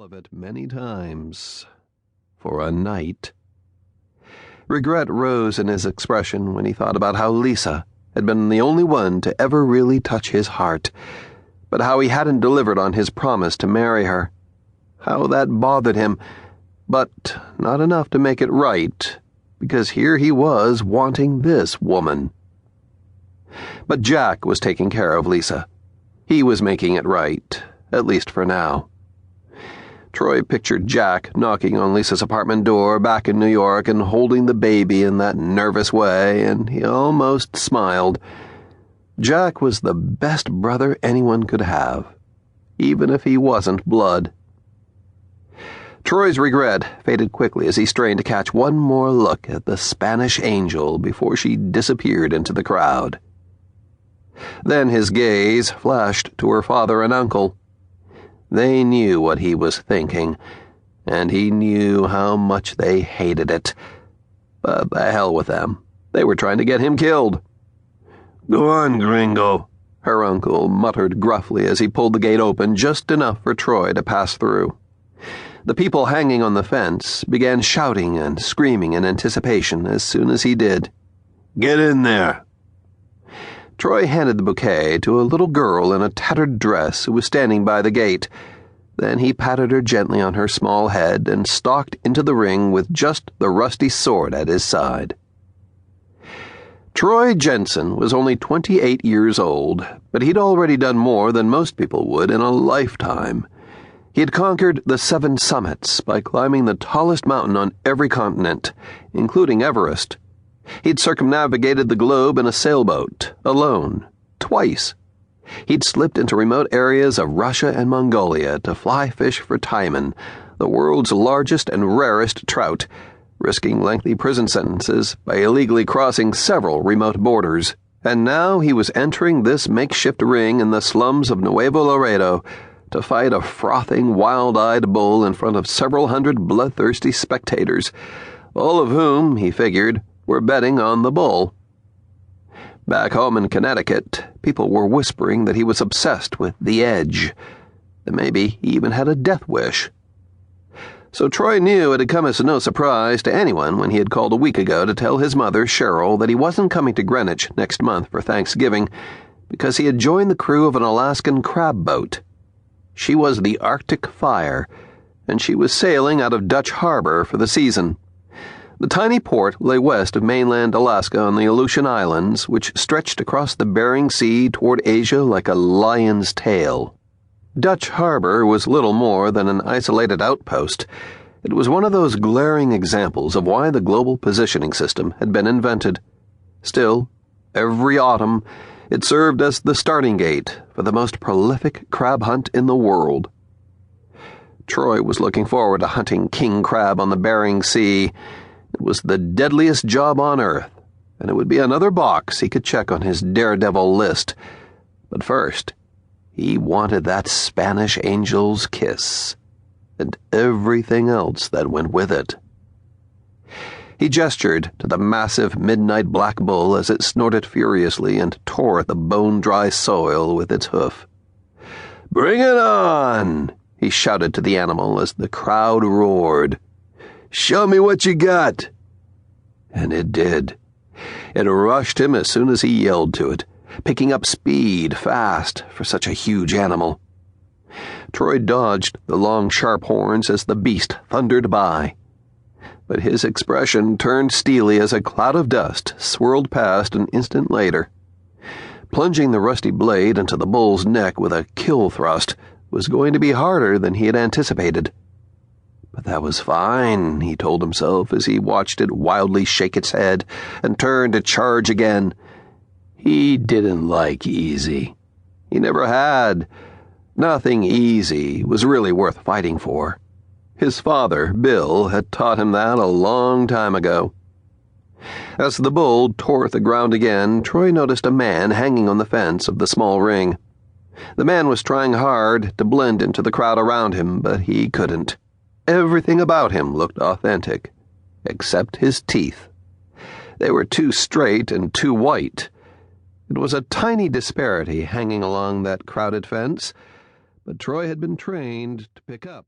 of it many times. For a night. Regret rose in his expression when he thought about how Lisa had been the only one to ever really touch his heart, but how he hadn't delivered on his promise to marry her. How that bothered him, but not enough to make it right, because here he was wanting this woman. But Jack was taking care of Lisa. He was making it right, at least for now. Troy pictured Jack knocking on Lisa's apartment door back in New York and holding the baby in that nervous way, and he almost smiled. Jack was the best brother anyone could have, even if he wasn't blood. Troy's regret faded quickly as he strained to catch one more look at the Spanish angel before she disappeared into the crowd. Then his gaze flashed to her father and uncle. They knew what he was thinking, and he knew how much they hated it. But the hell with them. They were trying to get him killed. "Go on, gringo," her uncle muttered gruffly as he pulled the gate open just enough for Troy to pass through. The people hanging on the fence began shouting and screaming in anticipation as soon as he did. "Get in there." Troy handed the bouquet to a little girl in a tattered dress who was standing by the gate. Then he patted her gently on her small head and stalked into the ring with just the rusty sword at his side. Troy Jensen was only 28 years old, but he'd already done more than most people would in a lifetime. He had conquered the 7 summits by climbing the tallest mountain on every continent, including Everest. He'd circumnavigated the globe in a sailboat, alone, twice. He'd slipped into remote areas of Russia and Mongolia to fly fish for taimen, the world's largest and rarest trout, risking lengthy prison sentences by illegally crossing several remote borders. And now he was entering this makeshift ring in the slums of Nuevo Laredo to fight a frothing, wild-eyed bull in front of several hundred bloodthirsty spectators, all of whom, he figured, were betting on the bull. Back home in Connecticut, people were whispering that he was obsessed with the edge, and maybe he even had a death wish. So Troy knew it had come as no surprise to anyone when he had called a week ago to tell his mother, Cheryl, that he wasn't coming to Greenwich next month for Thanksgiving because he had joined the crew of an Alaskan crab boat. She was the Arctic Fire, and she was sailing out of Dutch Harbor for the season. The tiny port lay west of mainland Alaska on the Aleutian Islands, which stretched across the Bering Sea toward Asia like a lion's tail. Dutch Harbor was little more than an isolated outpost. It was one of those glaring examples of why the global positioning system had been invented. Still, every autumn, it served as the starting gate for the most prolific crab hunt in the world. Troy was looking forward to hunting king crab on the Bering Sea. It was the deadliest job on Earth, and it would be another box he could check on his daredevil list. But first, he wanted that Spanish angel's kiss, and everything else that went with it. He gestured to the massive midnight black bull as it snorted furiously and tore at the bone-dry soil with its hoof. "Bring it on!" he shouted to the animal as the crowd roared. "Show me what you got!" And it did. It rushed him as soon as he yelled to it, picking up speed fast for such a huge animal. Troy dodged the long, sharp horns as the beast thundered by. But his expression turned steely as a cloud of dust swirled past an instant later. Plunging the rusty blade into the bull's neck with a kill thrust was going to be harder than he had anticipated. But that was fine, he told himself as he watched it wildly shake its head and turn to charge again. He didn't like easy. He never had. Nothing easy was really worth fighting for. His father, Bill, had taught him that a long time ago. As the bull tore at the ground again, Troy noticed a man hanging on the fence of the small ring. The man was trying hard to blend into the crowd around him, but he couldn't. Everything about him looked authentic, except his teeth. They were too straight and too white. It was a tiny disparity hanging along that crowded fence, but Troy had been trained to pick up